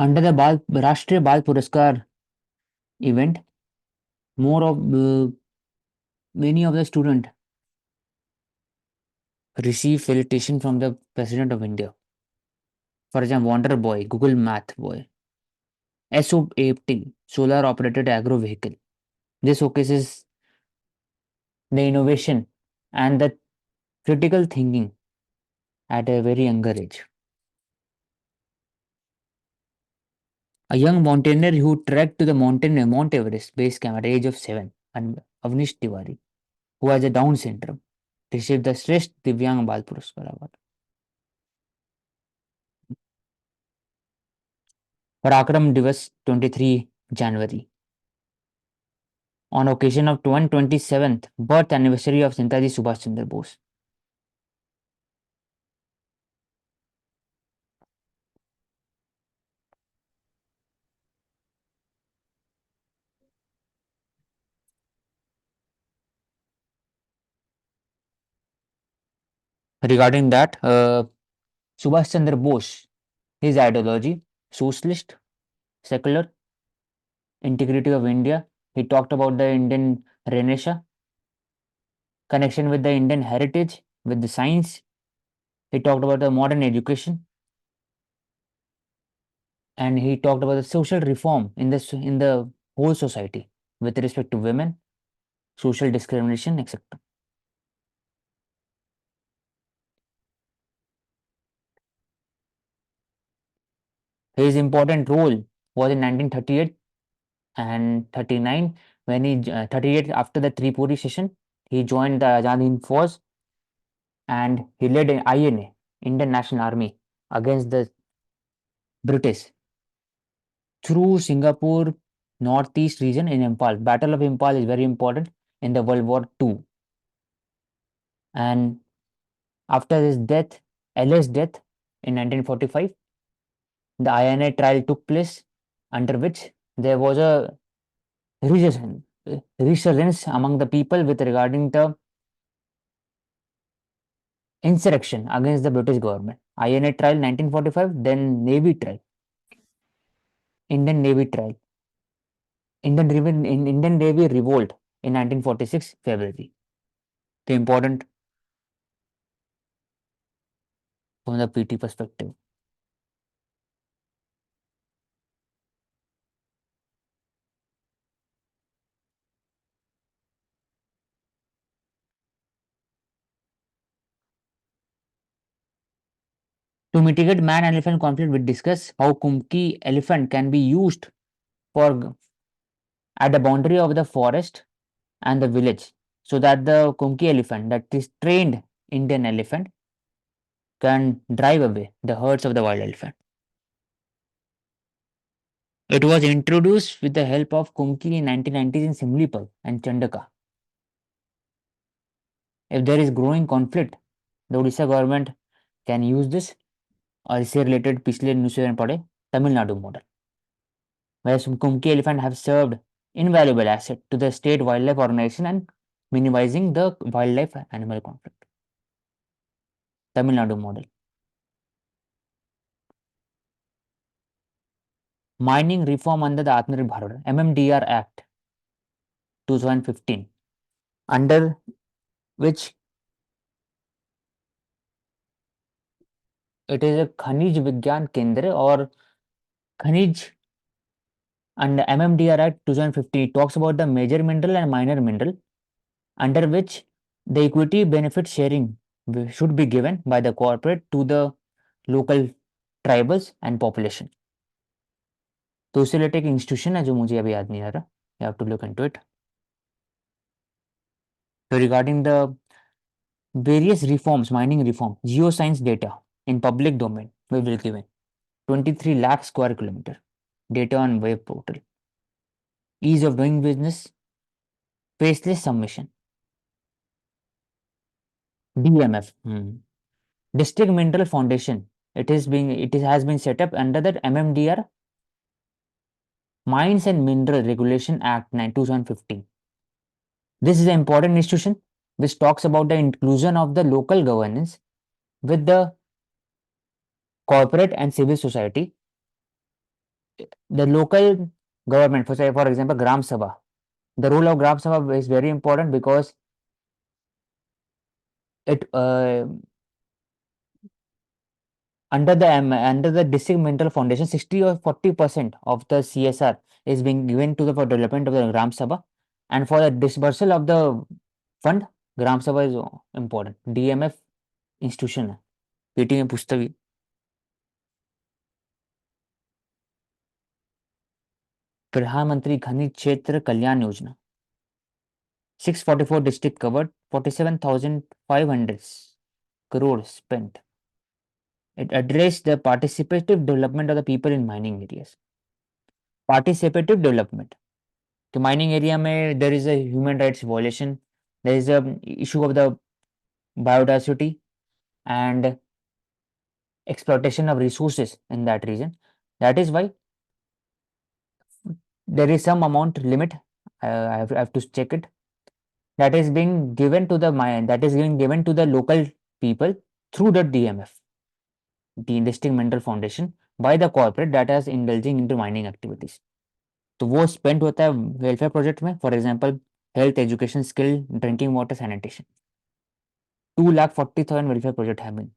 Under the Rashtriya Bal Puraskar event, more of many of the students receive felicitation from the President of India. For example, Wonder Boy, Google Math Boy, SO-18, Solar Operated Agro Vehicle. This showcases the innovation and the critical thinking at a very younger age. A young mountaineer who trekked to the Mount Everest base camp at the age of 7, and Avnish Tiwari, who has a Down syndrome, received the Shrestha Divyang Bal Puraskar Award. Parakram Divas 23 January. On occasion of 127th birth anniversary of Netaji Subhash Chandra Bose. Regarding that, Subhash Chandra Bose, his ideology, socialist, secular, integrity of India. He talked about the Indian Renaissance, connection with the Indian heritage, with the science. He talked about the modern education, and he talked about the social reform in the whole society with respect to women, social discrimination, etc. His important role was in 1938 and 39 when he 38 after the Tripuri session he joined the Azad Hind Force and he led an INA, Indian National Army, against the British through Singapore northeast region in Impal. Battle of Impal is very important in the World War II. And after his death, LS death in 1945, the INA trial took place, under which there was a resurgence among the people with regarding the insurrection against the British government. INA trial 1945, then Navy trial, Indian Navy trial, Indian Navy revolt in 1946 February. The important from the PT perspective. To mitigate man-elephant conflict, we discuss how Kumki elephant can be used for at the boundary of the forest and the village, so that the Kumki elephant, that is trained Indian elephant, can drive away the herds of the wild elephant. It was introduced with the help of Kumki in 1990s in Simlipal and Chandaka. If there is growing conflict, the Odisha government can use this और इससे related पिछले newspaper में पढ़े Tamil Nadu model, where Kumki elephant have served invaluable asset to the state wildlife organization and minimizing the wildlife animal conflict. Tamil Nadu model. Mining reform under the Atmanirbhar Bharat MMDR Act 2015, under which it is a खनिज विज्ञान केंद्र और खनिज, and MMDR Act 2015 talks about the major mineral and minor mineral, under which the equity benefit sharing should be given by the corporate to the local tribals and population. तो उससे related एक institution है जो मुझे अभी याद नहीं आ रहा. You have to look into it. So regarding the various reforms, mining reform, geoscience data in public domain will be given 23 lakh square kilometer data on web portal. Ease of doing business, faceless submission. DMF, District Mineral Foundation. It has been set up under that MMDR, Mines and Mineral Regulation Act 2015. This is an important institution which talks about the inclusion of the local governance with the corporate and civil society the local government, for say, for example, Gram Sabha. The role of Gram Sabha is very important because it under the district mental foundation, 60 or 40% of the CSR is being given to the for development of the Gram Sabha, and for the dispersal of the fund, Gram Sabha is important. DMF institution है, PT में पूछता भी. प्रधानमंत्री घनी क्षेत्र Kalyan Yojana, 644 district covered, 47,500 crore spent. It addressed the participative development of the people in mining areas. Participative development. तो mining area में there is a human rights violation, there is a issue of the biodiversity and exploitation of resources in that region. That is why there is some amount limit. I have to check it. That is being given to the mine. That is being given to the local people through the DMF, the District Mineral Foundation, by the corporate that is indulging into mining activities. तो वो spend होता है welfare project में, for example health, education, skill, drinking water, sanitation. 2,40,000 welfare project have been.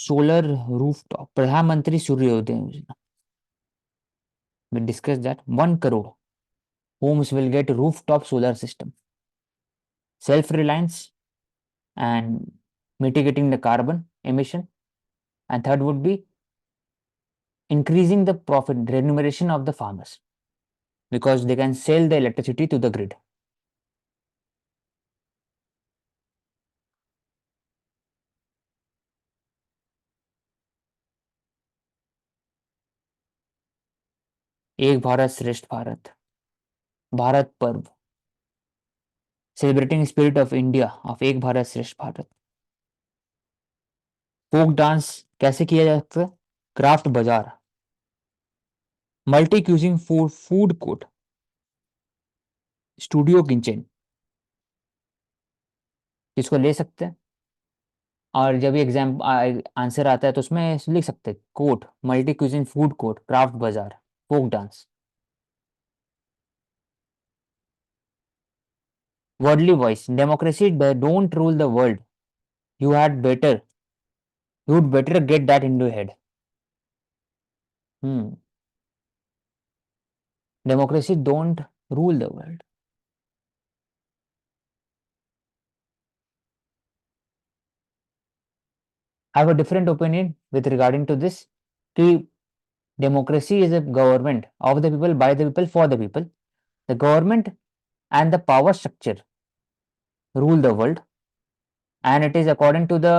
Solar rooftop, Pradhanmantri Suryayodhya yojana. We discussed that 1 crore homes will get rooftop solar system. Self-reliance and mitigating the carbon emission. And third would be increasing the profit remuneration of the farmers because they can sell the electricity to the grid. एक भारत श्रेष्ठ भारत, भारत पर्व, celebrating spirit of India of एक भारत श्रेष्ठ Bharat. Folk dance कैसे किया जाता है? Craft बाजार, multi causing food court, studio kitchen, इसको ले सकते हैं. और जब ये एग्जाम आंसर आता है तो उसमें लिख सकते हैं court, multi cuisine food court, craft बाजार, folk dance. Worldly voice, democracy don't rule the world, you had better you would better get that in your head. Democracy don't rule the world. I have a different opinion with regarding to this. कि democracy is a government of the people, by the people, for the people. The government and the power structure rule the world, and it is according to the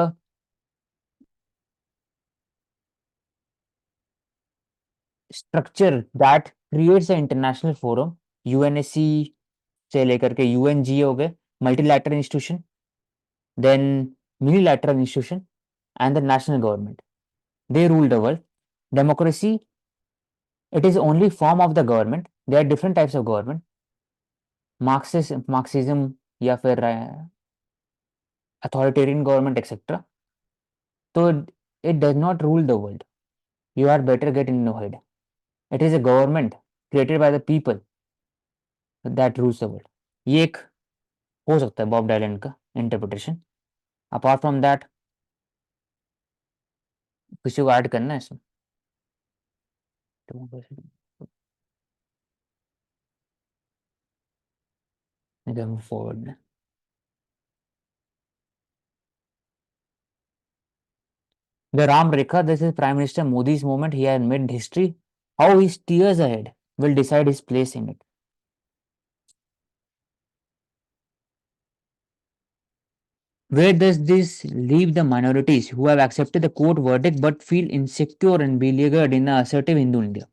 structure that creates an international forum. UNSC से लेकर के UNG हो गए, multilateral institution, then unilateral institution, and the national government. They rule the world. Democracy, it is only form of the government. There are different types of government. Marxism या फिर authoritarian government, etc. So it does not rule the world. You are better get in your head. It is a government created by the people that rules the world. ये एक हो सकता है Bob Dylan का interpretation. Apart from that किसी को add करना है इसमें? Forward. The Ram Rekha, this is Prime Minister Modi's moment. He has made history. How he steers ahead will decide his place in it. Where does this leave the minorities who have accepted the court verdict but feel insecure and beleaguered in the assertive Hindu India?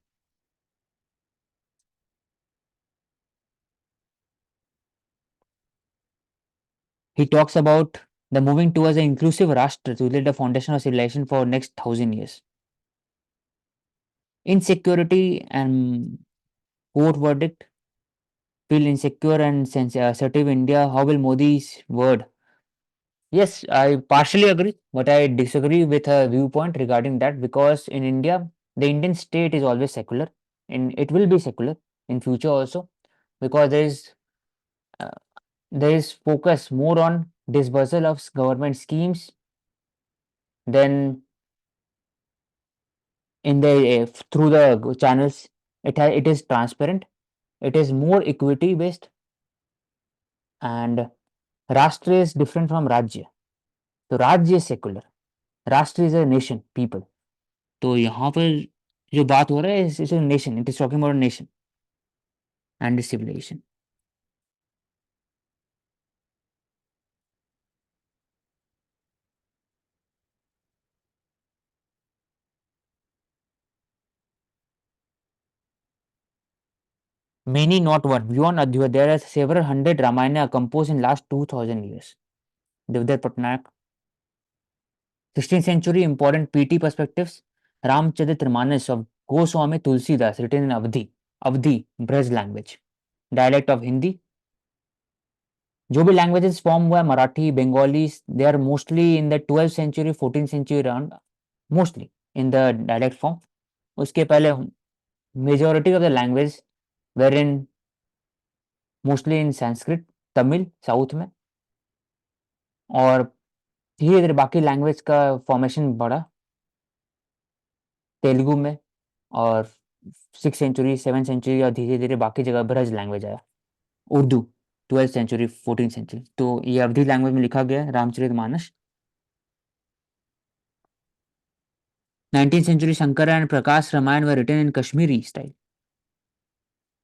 He talks about The moving towards an inclusive Rashtra to lay the foundation of civilization for next 1,000 years. Insecurity and court verdict. Feel insecure and assertive India. How will Modi's word? Yes, I partially agree, but I disagree with her viewpoint regarding that, because in India, the Indian state is always secular, and it will be secular in future also, because uh, there is focus more on disbursal of government schemes than in the through the channels. It is transparent. It is more equity based, and Rashtra is different from Rajya. So Rajya is secular. Rashtra is a nation, people. तो यहाँ पर जो बात हो रहा है इस nation, it is talking about nation and civilization. Many, not one. Beyond Adhya, there are several hundred Ramayana composed in last 2,000 years. Devdutt Patnaik. 16th century important PT perspectives. Ramcharitramanas of Goswami Tulsidas, written in Avdi, Braj language. Dialect of Hindi. जो भी languages form हुआ है, Marathi, Bengali, they are mostly in the 12th century 14th century around, mostly in the dialect form. उसके पहले majority of the language were in mostly in Sanskrit, Tamil south में, और धीरे धीरे बाकी लैंग्वेज का फॉर्मेशन बढ़ा तेलुगु में, और 6th century 7th century और धीरे धीरे बाकी जगह ब्रज लैंग्वेज आया. Urdu 12th century 14th century. तो ये अवधि लैंग्वेज में लिखा गया है Ramcharitmanas. 19th century Shankara and Prakash Ramayana were written in Kashmiri style.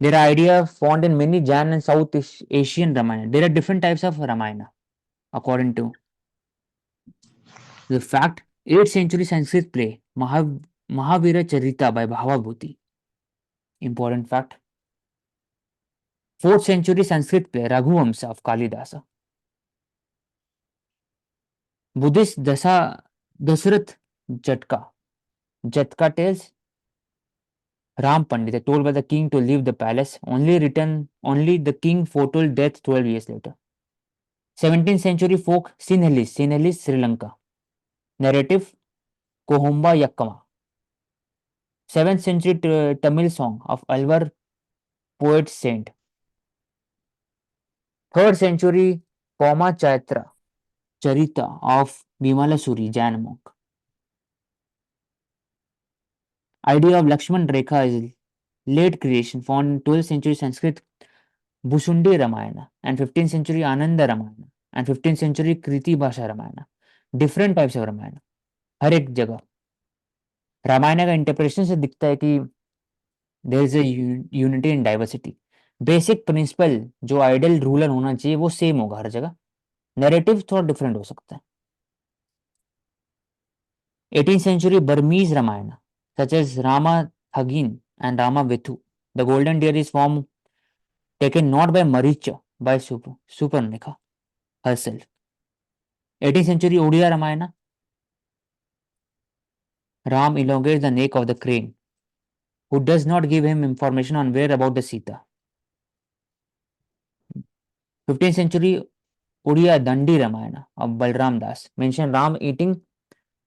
There are ideas found in many Jain and South Asian Ramayana. There are different types of Ramayana according to the fact. 8th century Sanskrit play Mahavira Charita by Bhavabhuti. Important fact. 4th century Sanskrit play Raghuvamsa of Kalidasa. Buddhist Dasarath Jatka tales Ram Pandit told by the king to leave the palace. Only the king foretold death 12 years later. 17th century folk Sinhalese, Sri Lanka. Narrative Kohomba Yakkama. 7th century Tamil song of Alvar poet saint. 3rd century Poma Chaitra Charita of Bimalasuri Jain monk. Idea of Lakshman Rekha is late creation found in 12th century Sanskrit Bhusundi Ramayana and 15th century Ananda Ramayana and 15th century Kriti Bhasha Ramayana. Different types of Ramayana. हर एक जगह रामायण का interpretation से दिखता है कि there is a unity in diversity. Basic principle जो ideal ruler होना चाहिए वो सेम होगा हर जगह. नैरेटिव थोड़ा डिफरेंट हो सकता है. 18th century Burmese Ramayana such as Rama Thagin and Rama Vithu. The golden deer is form taken not by Maricha, by Suparnika herself. 18th century Odia Ramayana. Ram elongates the neck of the crane, who does not give him information on where about the Sita. 15th century Odia Dandi Ramayana of Balram Das mention Ram eating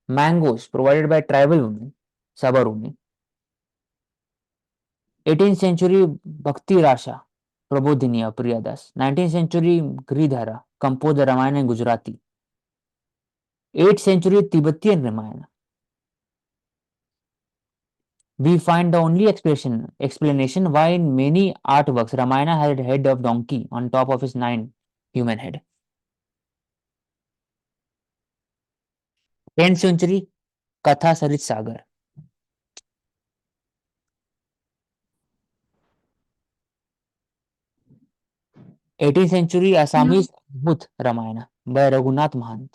mangoes provided by tribal women, Sabaruni. 18th century Bhakti Rasha Prabodhini of Priyadas. 19th century Giridhara composed the Ramayana in Gujarati. 8th century Tibetan Ramayana. We find the only explanation why in many artworks Ramayana had a head of donkey on top of his 9 human head. 10th century Katha Sarit Sagar. 18th century Assamese Bhuth Ramayana by Raghunath Mahant.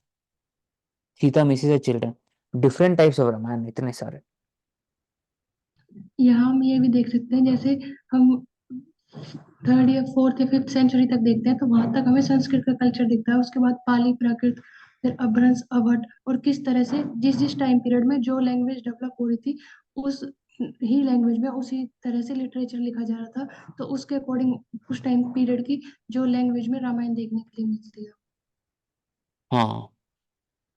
Sita misses her children. Different types of Ramayana, इतने सारे. यहाँ हम ये भी देख सकते हैं, जैसे हम 3rd या 4th या 5th सेंचुरी तक देखते हैं तो वहां तक हमें संस्कृत का कल्चर दिखता है. उसके बाद पाली, प्राकृत फिर अभ्रंश अवट, और किस तरह से जिस जिस टाइम पीरियड में जो लैंग्वेज डेवलप हो रही थी उस ही लैंग्वेज में उसी तरह से लिटरेचर लिखा जा रहा था, तो उसके अकॉर्डिंग उस टाइम पीरियड की जो लैंग्वेज में रामायण देखने के लिए मिलती है। हाँ,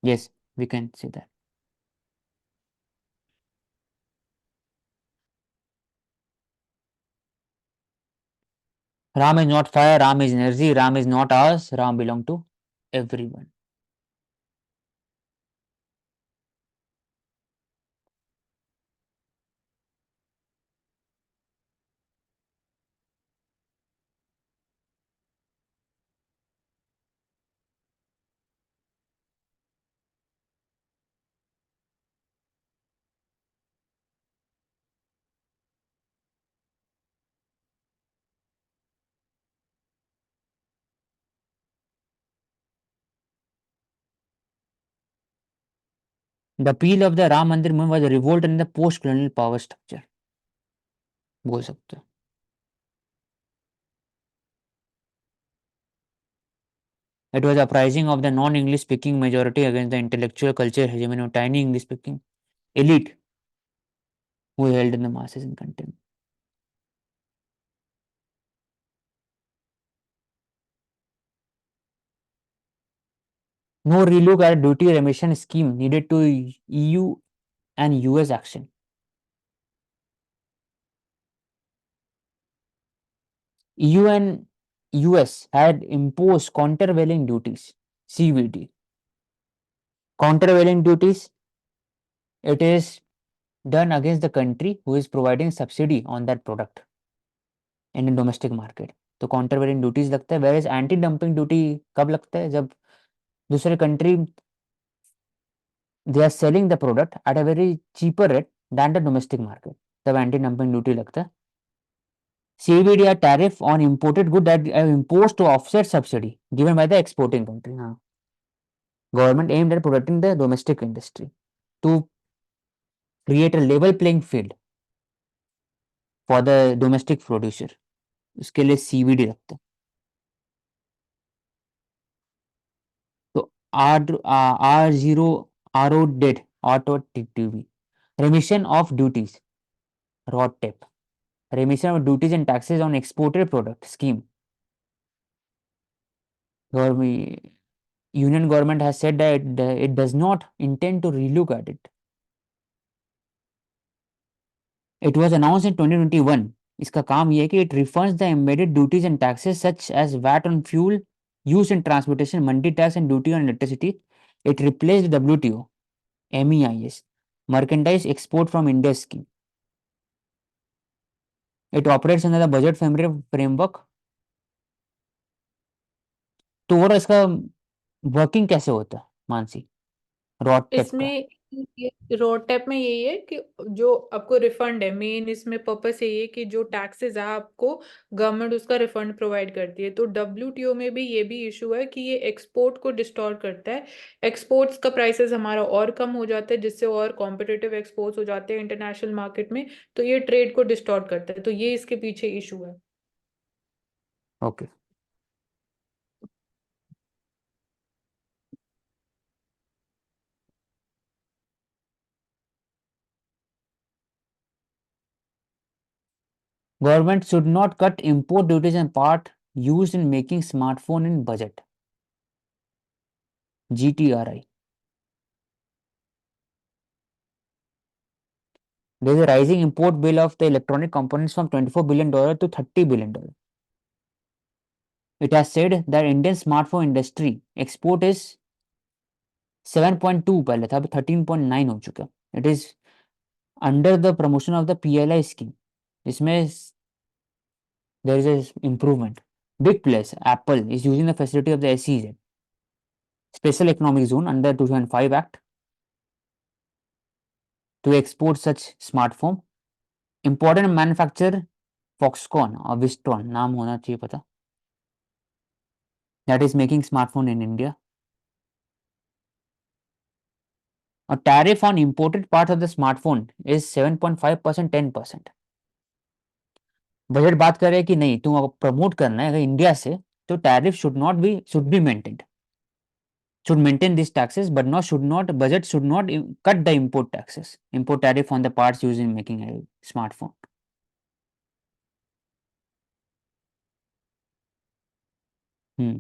yes, we can say that. Ram is not fire, Ram is energy, Ram is not ours, Ram belong to everyone. The appeal of the Ram Mandir movement was a revolt in the post-colonial power structure. बोल सकते हो. It was a uprising of the non-English speaking majority against the intellectual culture hegemony of tiny English speaking elite who held in the masses in contempt. No relook at duty remission scheme needed to EU and US action. EU and US had imposed countervailing duties, CVD. Countervailing duties, it is done against the country who is providing subsidy on that product in the domestic market. तो countervailing duties लगता है, whereas anti dumping duty कब लगता है, जब दूसरे country they are selling the product at a very cheaper rate than the domestic market, तब anti dumping duty लगता है. CVD are tariff on imported good that are imposed to offset subsidy given by the exporting country. हाँ. Government aimed at protecting the domestic industry to create a level playing field for the domestic producer. उसके लिए CVD रखते हैं. तो R0 RO dead auto TTV remission of duties ROTTEP remission of duties and taxes on exported product scheme. Government, Union government has said that it does not intend to relook at it. It was announced in 2021. इसका काम ये है कि it refunds the embedded duties and taxes such as VAT on fuel used in transportation, mandi tax and duty on electricity. It replaced WTO, MEIS, merchandise export from India scheme. It operates under the budget framework. तो और इसका working कैसे होता है Mansi, rod tape का? इसमें road tap में यही है कि जो आपको रिफंड है, मेन इसमें पर्पस यही है कि जो टैक्सेस है आपको गवर्नमेंट उसका रिफंड प्रोवाइड करती है। तो डब्ल्यूटीओ में भी ये भी इशू है कि ये एक्सपोर्ट को डिस्टॉर्ट करता है, एक्सपोर्ट्स का प्राइसेस हमारा और कम हो जाता है जिससे और कॉम्पिटिटिव एक्सपोर्ट्स हो जाते हैं इंटरनेशनल मार्केट में, तो ये ट्रेड को डिस्टॉर्ट करता है, तो ये इसके पीछे इशू है। Okay. Government should not cut import duties and part used in making smartphone in budget. GTRI. There is a rising import bill of the electronic components from $24 billion to $30 billion. It has said that Indian smartphone industry export is 7.2 पहले था, अभी 13.9 हो चुका. It is under the promotion of the PLI scheme. इसमें there is a improvement. Big players, Apple is using the facility of the SEZ, Special Economic Zone under 2005 Act to export such smartphone. Important manufacturer Foxconn or Wistron नाम होना चाहिए पता, that is making smartphone in India. A tariff on imported parts of the smartphone is 7.5%, 10%. Budget बात कर रहे हैं कि नहीं, तुम अगर प्रमोट करना है अगर इंडिया से तो tariff should be maintained. should maintain these taxes, but budget should not cut the import tariff on the parts used in making a smartphone. Hmm.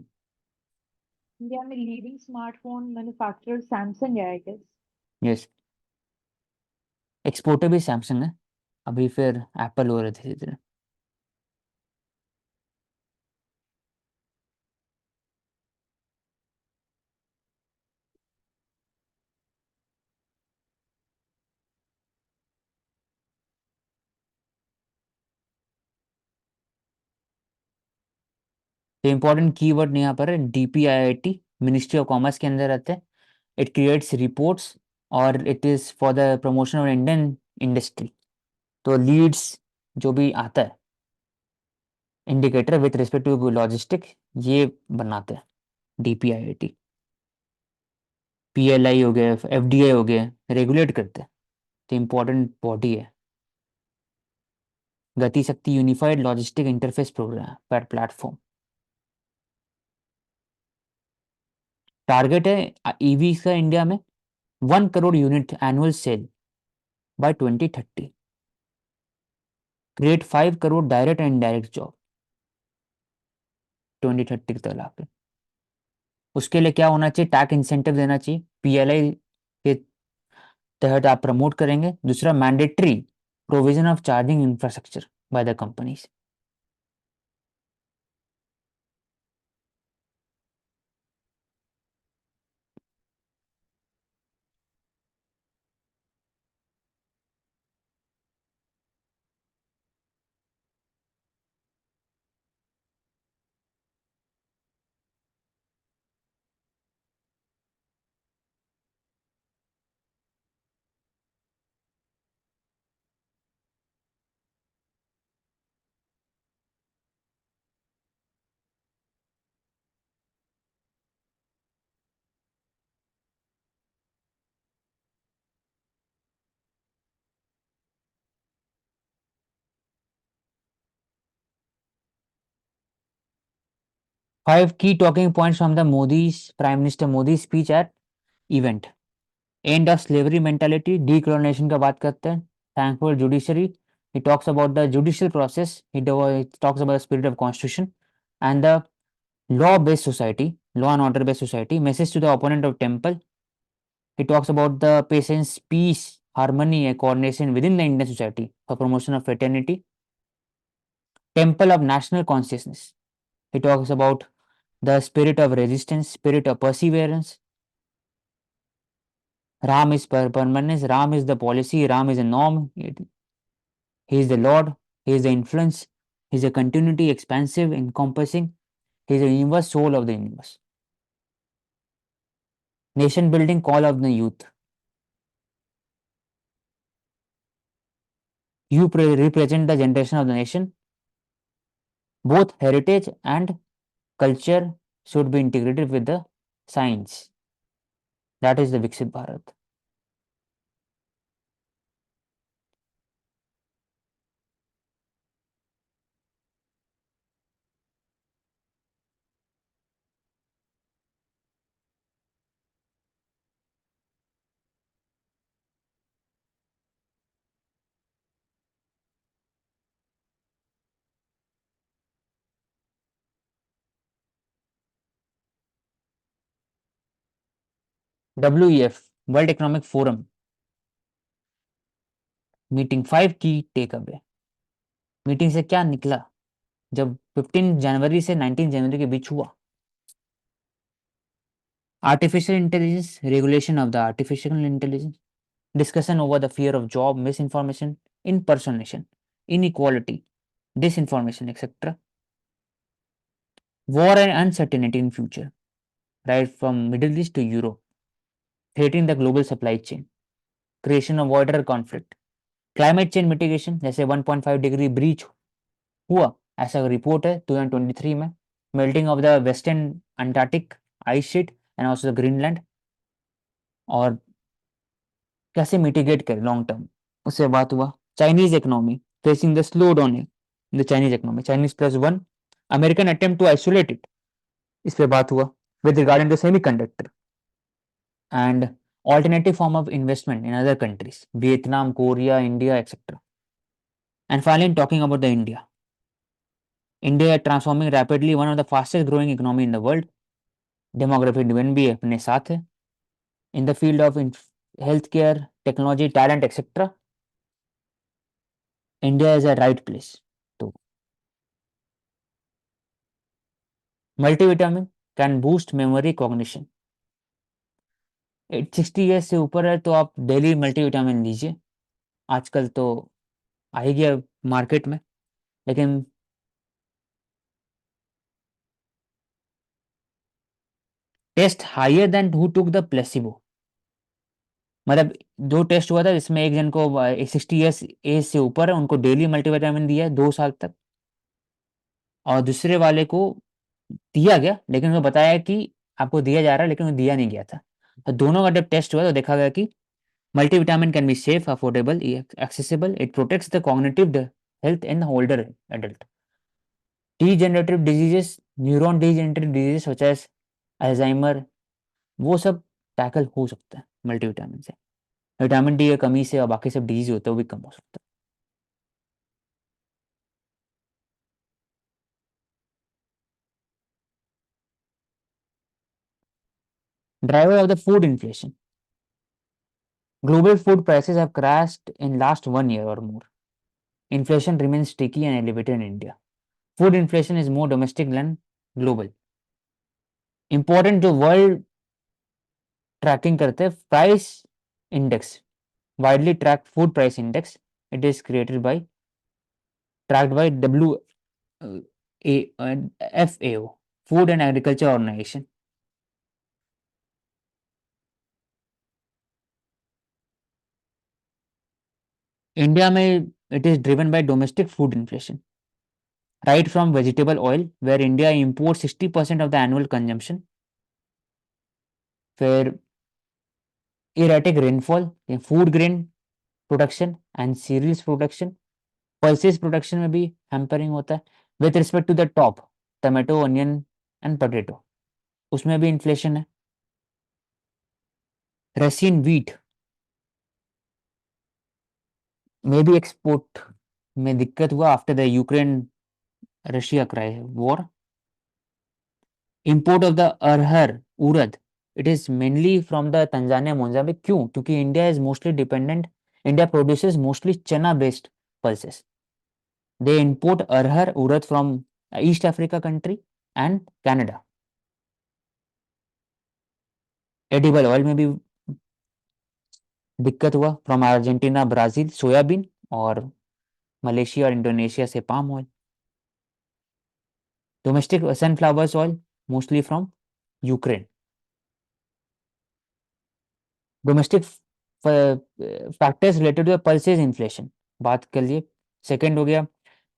India में लीडिंग स्मार्टफोन मैन्युफैक्चरर सैमसंग है I guess. Yes, exporter भी Samsung है, अभी फिर Apple हो रहे थे धीरे धीरे। तो इंपॉर्टेंट कीवर्ड यहाँ पर है DPIIT, मिनिस्ट्री ऑफ कॉमर्स के अंदर रहते हैं। इट क्रिएट्स रिपोर्ट्स और it is for the promotion of Indian industry. तो लीड्स जो भी आता है indicator with respect to logistic, ये बनाते हैं DPIIT। PLI हो गया, FDI हो गया, रेगुलेट करते हैं। तो इम्पोर्टेंट बॉडी है। Gati Shakti unified logistic interface program पर प्लेटफॉर्म। टारगेट है ईवी का इंडिया में 1 crore unit annual sale by 2030। Create 5 crore direct and indirect job 2030 तक लाके। उसके लिए क्या होना चाहिए? टैक्स इंसेंटिव देना चाहिए, PLI के तहत आप प्रमोट करेंगे। दूसरा, mandatory provision of charging infrastructure by the companies. Five की talking points from the Modi's prime minister Modi speech at event. End of slavery mentality, decolonisation का बात करते हैं। Thankful judiciary, he talks about the judicial process, he talks about the spirit of constitution and the law based society, law and order based society. Message to the opponent of temple, he talks about the patience, peace, harmony and coordination within the Indian society for promotion of fraternity. Temple of national consciousness, he talks about the spirit of resistance, spirit of perseverance. Ram is permanence, Ram is the policy, Ram is a norm, he is the Lord, he is the influence, he is a continuity, expansive, encompassing, he is the universe, soul of the universe. Nation building, call of the youth. You represent the generation of the nation. Both heritage and culture should be integrated with the science. That is the Viksit Bharat. WEF, World Economic Forum meeting. 5 की take away. Meeting से क्या निकला जब 15 जनवरी से 19 जनवरी के बीच हुआ? Artificial intelligence, regulation of the artificial intelligence, discussion over the fear of job, misinformation, impersonation, inequality, disinformation, etc. War and uncertainty in future, right from Middle East to Europe, threatening the global supply chain, creation of wider conflict, climate change mitigation, जैसे 1.5 degree breach हुआ ऐसा report है 2023 में, melting of the western Antarctic ice sheet and also the Greenland, और कैसे mitigate करें long term, उससे बात हुआ। Chinese economy facing the slow down in the Chinese economy, Chinese plus one, American attempt to isolate it, इस पे बात हुआ। With regarding to semi conductor, and alternative form of investment in other countries, Vietnam, Korea, India, etc. And finally, talking about the India transforming rapidly, one of the fastest growing economy in the world. Demography driven भी अपने साथ है. In the field of healthcare, technology, talent, etc., India is a right place. तो multivitamin can boost memory cognition. 60 years से ऊपर है तो आप डेली मल्टीविटामिन लीजिए. आजकल तो आ ही गया मार्केट में, लेकिन test higher than who took the placebo. मतलब दो टेस्ट हुआ था जिसमें एक जन को 60 ईयर्स एज से ऊपर है, उनको डेली मल्टीविटामिन दिया है 2 साल तक, और दूसरे वाले को दिया गया लेकिन उनको बताया कि आपको दिया जा रहा है, लेकिन वो दिया नहीं गया था. तो दोनों का जब टेस्ट हुआ तो देखा गया कि multivitamin can be safe, affordable, accessible, it protects the cognitive health in older adult. Degenerative diseases, neuron degenerative diseases such as Alzheimer, वो सब टैकल हो सकता है मल्टीविटामिन से. विटामिन डी की कमी से और बाकी सब डिजीज होते हैं वो भी कम हो सकता है. Driver of the food inflation. Global food prices have crashed in last 1 year or more. Inflation remains sticky and elevated in India. Food inflation is more domestic than global. Important जो world trekking करते हैं, price index, widely tracked food price index. It is tracked by FAO, Food and Agriculture Organization. India में it is driven by domestic food inflation, right from vegetable oil, where India imports 60% of the annual consumption. फिर erratic rainfall, food grain production and cereals production, pulses production में भी hampering होता है. With respect to the top, tomato, onion and potato, उसमें भी inflation है. Russian wheat में भी export में दिक्कत हुआ after the Ukraine Russia war. Import of the urad, it is mainly from the Tanzania, Mozambique. क्यों? क्योंकि India produces mostly chana based pulses. They import urad from East Africa country and Canada. Edible oil में भी दिक्कत हुआ from Argentina, Brazil, soybean, और Malaysia और Indonesia से palm oil. Domestic sunflower oil mostly from Ukraine. Domestic factors related to the pulses inflation बात कर लिए. Second हो गया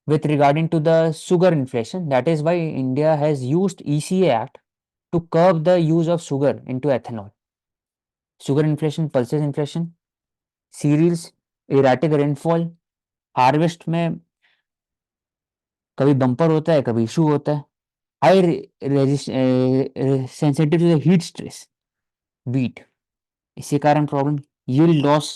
with regarding to the sugar inflation, that is why India has used ECA Act to curb the use of sugar into ethanol. Sugar inflation, pulses inflation, cereals, erratic rainfall, harvest में कभी bumper होता है कभी issue होता है. High sensitive to the heat stress, wheat, इसी कारण problem. yield loss,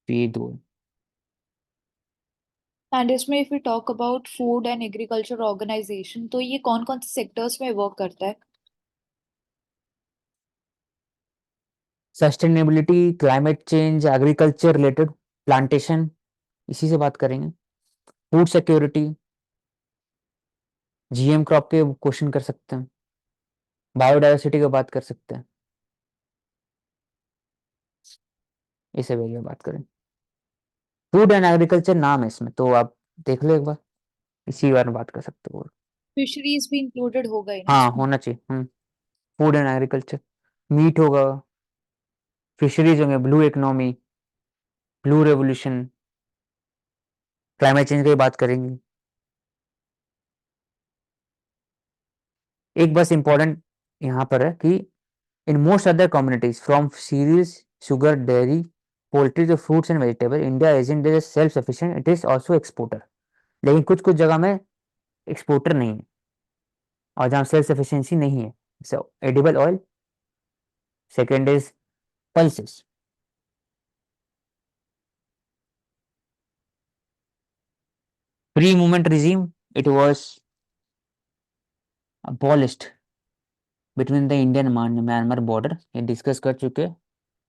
ये दो. एंड इसमें if we talk about food and agriculture organization, तो ये कौन कौन से सेक्टर्स में वर्क करता है? Sustainability, climate change, agriculture related, plantation, इसी से बात करेंगे. फूड सिक्योरिटी, जीएम क्रॉप के क्वेश्चन कर सकते हैं. बायोडाइवर्सिटी की बात कर सकते हैं. इसे भी बात करें. फूड एंड एग्रीकल्चर नाम है इसमें, तो आप देख लो एक बार, इसी बारे में बात कर सकते हो. फिशरीज भी इंक्लूडेड होगा ही ना हाँ, इसमें? होना चाहिए. फूड एंड एग्रीकल्चर, मीट होगा, फिशरीज होंगे, blue economy, blue revolution, climate change की बात करेंगे. एक बस इंपॉर्टेंट यहाँ पर है कि in most other communities from cereals, sugar, dairy, poultry जो fruits and vegetable, India isn't just self sufficient, it is also exporter. लेकिन कुछ कुछ जगह में एक्सपोर्टर नहीं है, और जहाँ सेल्फ सफिशिएंसी नहीं है, so edible oil. Second is pulses. Free movement regime, it was abolished between the Indian and Myanmar border, ये डिस्कस कर चुके।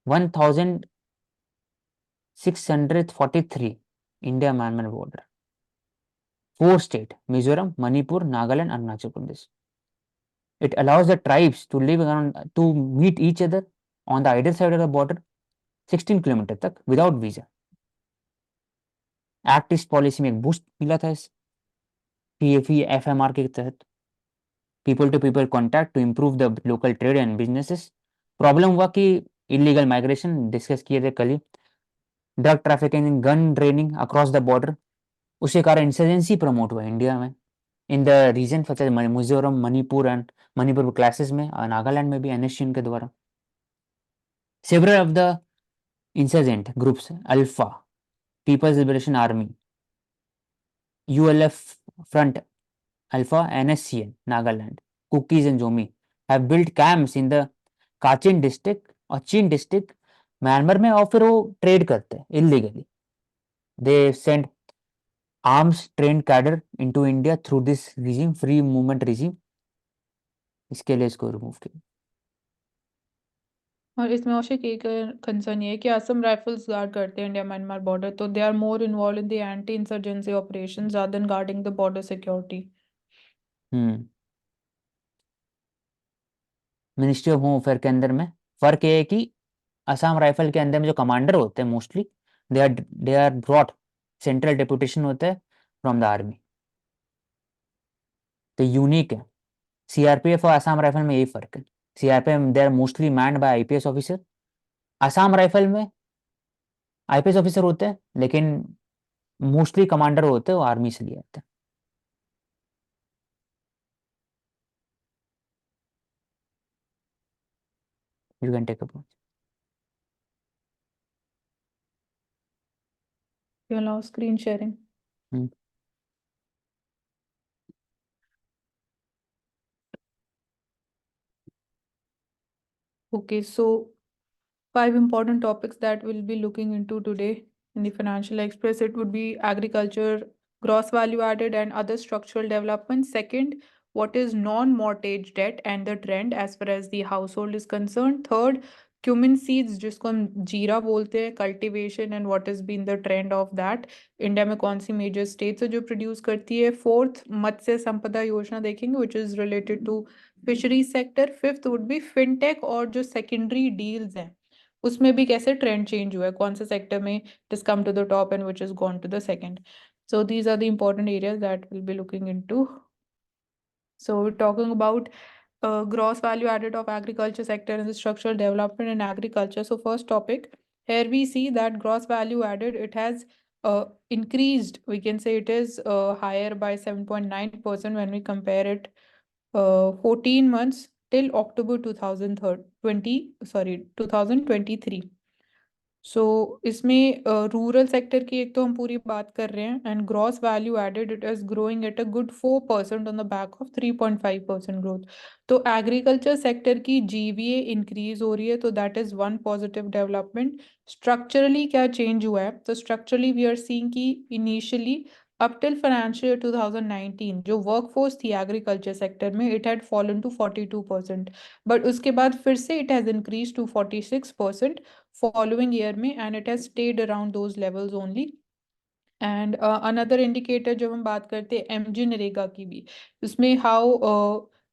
1643 India Myanmar border, 4 state Mizoram, Manipur, Nagaland, Arunachal Pradesh. It allows the tribes to live around, to meet each other on the either side of the border 16 kilometre तक without visa. Act east policy में एक boost मिला था इस पीएफई FMR के तहत। People to people contact to improve the local trade and businesses. Problem हुआ कि इलीगल माइग्रेशन डिस्कस किए थे कल ही, drug trafficking, gun training across the border, उसके कारण इंसर्जेंसी प्रमोट हुआ इंडिया में in the region such as Mizoram, Manipur and Manipur classes में, और नागालैंड में भी एनएसयूएन के द्वारा। Several of the insurgent groups, alpha, people's liberation army, ULF front, alpha, NSCN Nagaland, cookies and Zomi have built camps in the काचिन district और चीन डिस्ट्रिक्ट म्यांमार में, और फिर वो ट्रेड करते हैं illegally. They send arms trend cadre into India through this regime, free movement regime. इसके लिए इसको रिमूव किया। और इसमें औशिक एक कंसर्न ये है कि असम राइफल्स गार्ड करते हैं इंडिया म्यांमार बॉर्डर, तो they are more involve in the anti insurgency operations rather than guarding the border security. Ministry of home affair के अंदर में फर्क ये है कि असम राइफल के अंदर में जो कमांडर होते हैं mostly they are brought, central deputation होता है फ्रॉम द आर्मी, तो यूनिक है। सीआरपीएफ और असम राइफल में यही फर्क है। CRPF they are mostly manned by IPS officer, Assam rifle में आईपीएस ऑफिसर होते हैं लेकिन मोस्टली कमांडर होते हैं वो आर्मी से लिए आते हैं। You can take a pause. You allow screen sharing. Okay, so 5 important topics that we'll be looking into today in the Financial Express. It would be agriculture, gross value added, and other structural development. Second, what is non-mortgage debt and the trend as far as the household is concerned. Third, cumin seeds, जिसको हम जीरा बोलते हैं, cultivation and what has been the trend of that. India में कौन सी major states है जो produce करती है. फोर्थ, मत्स्य संपदा योजना देखेंगे which is related to fishery sector. Fifth would be fintech और जो सेकेंडरी डील्स हैं उसमें भी कैसे ट्रेंड चेंज हुआ है, कौन से सेक्टर में it is come to the top and which is gone to the second. So these are the important areas that we'll be looking into. So we're talking about gross value added of agriculture sector and the structural development in agriculture. So first topic, here we see that gross value added, it has increased. We can say it is higher by 7.9% when we compare it 14 months till October 2023. सो इसमें rural sector की एक तो हम पूरी बात कर रहे हैं and gross value added it is growing at a good 4% on the back of 3.5% growth. तो एग्रीकल्चर सेक्टर की जीवीए इंक्रीज हो रही है, तो that is one positive development. Structurally क्या चेंज हुआ है, तो स्ट्रक्चरली वी आर सीइंग कि initially up till financial year 2019 जो वर्कफोर्स थी एग्रीकल्चर सेक्टर में it had fallen to 42%, but उसके बाद फिर से it has increase to 46% following year में and it has stayed around those levels only. And another indicator जब हम बात करते हैं एमजी नरेगा की भी, उसमें how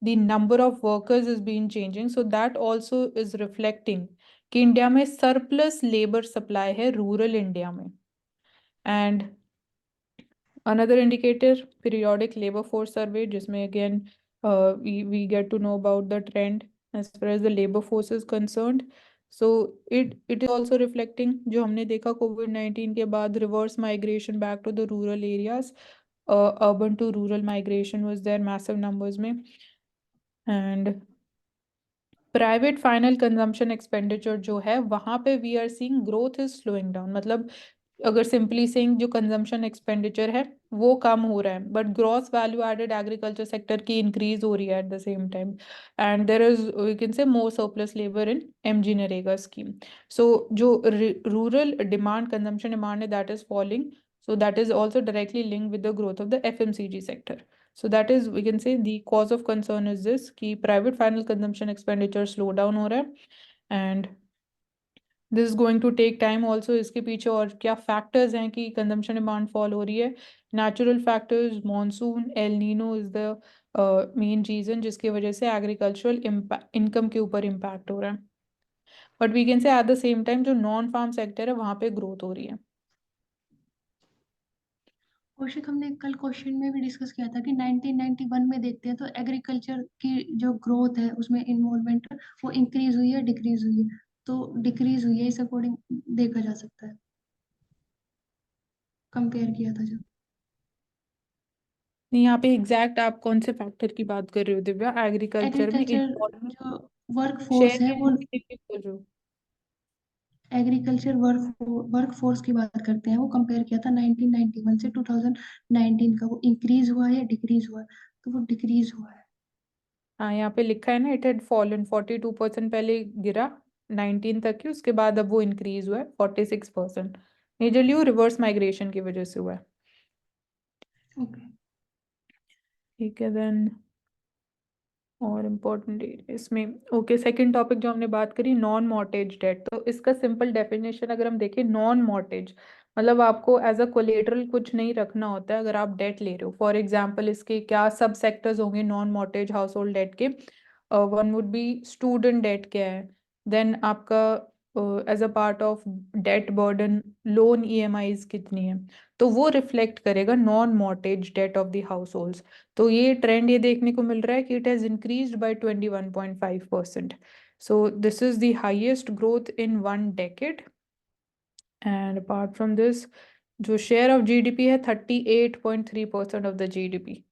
the number of workers is been changing, so that also is reflecting कि इंडिया में surplus labor supply है रूरल इंडिया में. And another indicator periodic labor force survey जिसमें again we get to know about the trend as far as the labor force is concerned. So it is also reflecting जो हमने देखा COVID-19 के बाद reverse migration back to the rural areas, urban to rural migration was there massive numbers में. And private final consumption expenditure जो है वहां पे we are seeing growth is slowing down, मतलब अगर सिंपली सेइंग जो कंजम्पशन एक्सपेंडिचर है वो कम हो रहा है, but gross value added agriculture sector की इंक्रीज हो रही है at the same time, and there is we can say more surplus labour in MG NREGA scheme. So जो रूरल डिमांड कंजम्पशन डिमांड है that is falling, so that is also directly linked with the growth of the FMCG sector. So that is we can say the cause of concern is this कि private final consumption expenditure slow down हो रहा है, and this is going to take time also. इसके पीछे और क्या factors हैं कि consumption demand fall हो रही है? Natural factors, monsoon, El Nino is the main reason जिसकी वजह से agricultural income के ऊपर impact हो रहा है. But we can say at the same time जो non farm sector है वहाँ पे growth हो रही है. कौशिक, हमने कल क्वेश्चन में भी डिस्कस किया था कि 1991 में देखते हैं तो एग्रीकल्चर की जो ग्रोथ है उसमें इन्वॉल्वमेंट वो इंक्रीज हुई है डिक्रीज हुई है, तो डिक्रीज हुई है इस अकॉर्डिंग देखा जा सकता है, कंपेयर किया था जब. नहीं, यहाँ पे एग्जैक्ट आप कौन से फैक्टर की बात कर रहे हो दिव्या? एग्रीकल्चर में एग्रीकल्चर इन्वॉल्वमेंट जो वर्क शेयर फोर्स है के वो, बोल रहे हो? एग्रीकल्चर वर्क फोर्स की बात करते हैं, वो कंपेयर किया था 1991 से 2019 का, वो इंक्रीज हुआ है या डिक्रीज हुआ है, तो वो डिक्रीज हुआ है. हाँ, यहाँ पे लिखा है ना, इट हैड फॉलन 42% पहले गिरा 19 तक की, उसके बाद अब वो इंक्रीज हुआ है 46%. मेजरली वो रिवर्स माइग्रेशन की वजह से हुआ है. ओके. ठीक है, देन और इम्पोर्टेंट इसमें ओके, सेकंड टॉपिक जो हमने बात करी नॉन मॉर्टेज डेट. तो इसका सिंपल डेफिनेशन अगर हम देखें, नॉन मॉर्टेज मतलब आपको एज अ कोलेटरल कुछ नहीं रखना होता है अगर आप डेट ले रहे हो. फॉर एग्जांपल इसके क्या सब सेक्टर्स होंगे non mortgage household debt के? One would be student debt क्या है, देन आपका as a part of debt burden loan EMIs कितनी है, तो वो रिफ्लेक्ट करेगा non mortgage debt of the household. तो ये ट्रेंड ये देखने को मिल रहा है कि it has increased by 21.5%. So this is the highest growth in one decade. And apart from this जो शेयर ऑफ जीडीपी है 38.3% of the GDP.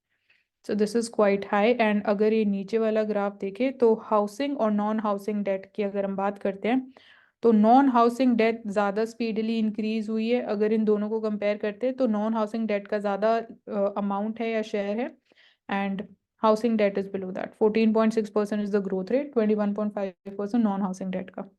So this is quite high. And अगर ये नीचे वाला ग्राफ देखें तो हाउसिंग और non housing date की अगर हम बात करते हैं तो नॉन हाउसिंग डेट ज़्यादा स्पीडली इंक्रीज हुई है. अगर इन दोनों को कंपेयर करते हैं तो नॉन हाउसिंग डेट का ज़्यादा अमाउंट है या शेयर है, and housing debt is below that. 14.6% is the growth rate, 21.5% non-housing debt का.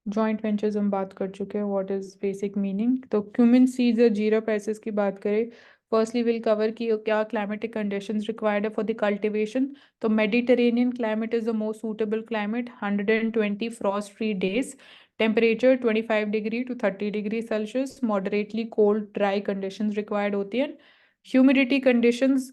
जॉइंट वेंचर्स हम बात कर चुके हैं, व्हाट इज बेसिक मीनिंग. तो क्यूमिन सीड्स या जीरा प्राइसेस की बात करें, फर्स्टली विल कवर कि क्या क्लाइमेटिक कंडीशंस रिक्वायर्ड है फॉर द कल्टिवेशन. तो Mediterranean climate is the most suitable climate, 120 frost free days, temperature 25 degree to 30 degree Celsius, moderately cold dry conditions required होती हैं. ह्यूमिडिटी कंडीशंस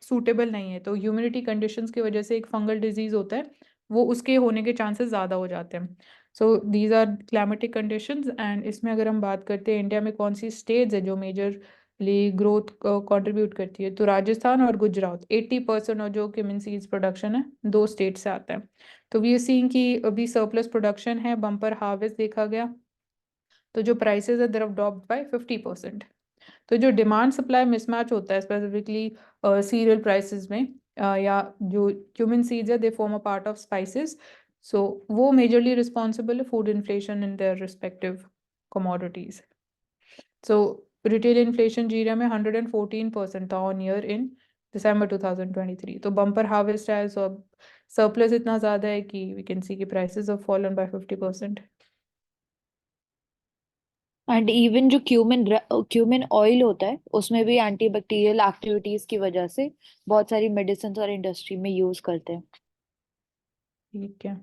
सूटेबल नहीं है, तो humidity conditions की वजह से एक फंगल डिजीज होता है वो उसके होने के चांसेस ज़्यादा हो जाते हैं. So these are climatic conditions. And इसमें अगर हम बात करते हैं इंडिया में कौन सी स्टेट्स है जो मेजरली ग्रोथ कंट्रीब्यूट करती है, तो राजस्थान और गुजरात 80% और जो क्यूमिन सीड्स प्रोडक्शन है दो स्टेट से आता है. तो वी आर सीइंग कि अभी सरप्लस प्रोडक्शन है, बम्पर हार्वेस्ट देखा गया, तो जो प्राइसेस है दे हैव ड्रॉप्ड बाय 50%. तो जो डिमांड सप्लाई मिसमैच होता है स्पेसिफिकली सीरियल प्राइसेस में या जो क्यूमिन सीड्स है they form a part of spices, so वो मेजरली रिस्पॉन्सिबल है food inflation in their respective commodities. So retail inflation जीरा में 114% था ऑन ईयर इन दिसंबर 2023. तो बम्पर हार्वेस्ट है, सो अब सरप्लस इतना ज़्यादा है कि वी कैन सी कि prices of fallen bye 50%. And even जो क्यूमिन ऑयल होता है उसमें भी एंटीबैक्टीरियल एक्टिविटीज की वजह से बहुत सारी मेडिसिन और इंडस्ट्री में यूज करते हैं. ठीक है,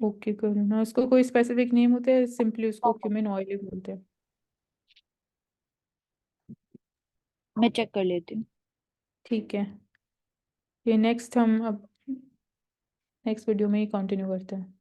ओके करुणा, उसको कोई स्पेसिफिक नेम होता है, सिंपली उसको क्यूमिन ऑयल ही बोलते हैं? मैं चेक कर लेती हूँ. ठीक है, ये नेक्स्ट हम अब नेक्स्ट वीडियो में ही कंटिन्यू करते हैं.